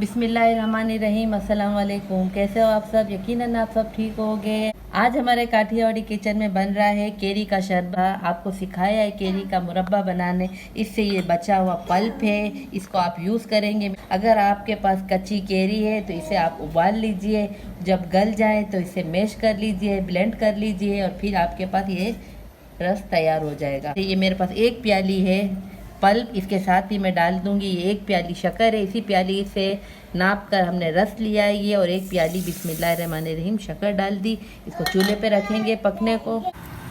बिस्मिल्लाहिर्रहमानिर्रहीम। अस्सलाम वालेकुम। कैसे हो आप सब? यकीनन आप सब ठीक होंगे। आज हमारे काठियावाड़ी किचन में बन रहा है केरी का शरबत। आपको सिखाया है केरी का मुरब्बा बनाने। इससे ये बचा हुआ पल्प है, इसको आप यूज़ करेंगे। अगर आपके पास कच्ची केरी है तो इसे आप उबाल लीजिए, जब गल जाए तो इसे मैश कर लीजिए, ब्लेंड कर लीजिए और फिर आपके पास ये रस तैयार हो जाएगा। ये मेरे पास एक प्याली है पल्प, इसके साथ ही मैं डाल दूंगी ये एक प्याली शक्कर है। इसी प्याली से नाप कर हमने रस लिया है ये, और एक प्याली बिस्मिल्लाहिर्रहमानिर्रहीम शक्कर डाल दी। इसको चूल्हे पे रखेंगे पकने को।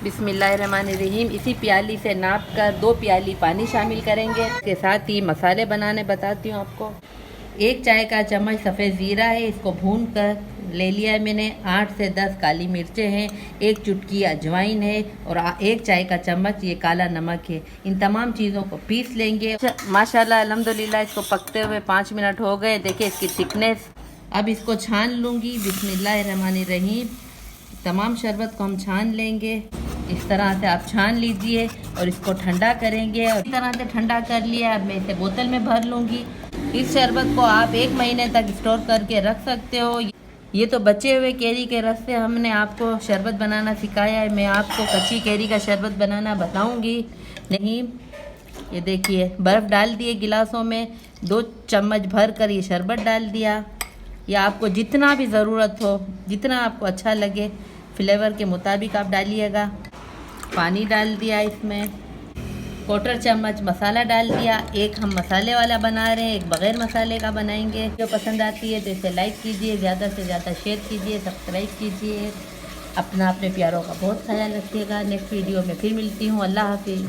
बिस्मिल्लाहिर्रहमानिर्रहीम। इसी प्याली से नाप कर 2 प्याली पानी शामिल करेंगे। इसके साथ ही मसाले बनाने बताती हूँ आपको। 1 चाय का चम्मच सफ़ेद ज़ीरा है, इसको भून कर ले लिया है मैंने। 8 से 10 काली मिर्चें हैं, 1 चुटकी अजवाइन है और 1 चाय का चम्मच ये काला नमक है। इन तमाम चीज़ों को पीस लेंगे। माशाल्लाह अल्हम्दुलिल्लाह इसको पकते हुए 5 मिनट हो गए। देखिए इसकी थिकनेस। अब इसको छान लूँगी। बिस्मिल्लाहिर्रहमानिर्रहीम। तमाम शरबत को हम छान लेंगे। इस तरह से आप छान लीजिए और इसको ठंडा करेंगे। और इस तरह से ठंडा कर लिया। अब मैं इसे बोतल में भर लूँगी। इस शरबत को आप 1 महीने तक स्टोर करके रख सकते हो। ये तो बचे हुए केरी के रस से हमने आपको शरबत बनाना सिखाया है। मैं आपको कच्ची केरी का शरबत बनाना बताऊंगी नहीं। ये देखिए बर्फ़ डाल दिए गिलासों में, 2 चम्मच भर कर ये शरबत डाल दिया। या आपको जितना भी ज़रूरत हो, जितना आपको अच्छा लगे फ्लेवर के मुताबिक आप डालिएगा। पानी डाल दिया इसमें, 1/4 चम्मच मसाला डाल दिया। एक हम मसाले वाला बना रहे हैं, एक बग़ैर मसाले का बनाएंगे। जो पसंद आती है तो इसे लाइक कीजिए, ज़्यादा से ज़्यादा शेयर कीजिए, सब्सक्राइब कीजिए। अपने प्यारों का बहुत ख्याल रखिएगा। नेक्स्ट वीडियो में फिर मिलती हूँ। अल्लाह हाफिज़।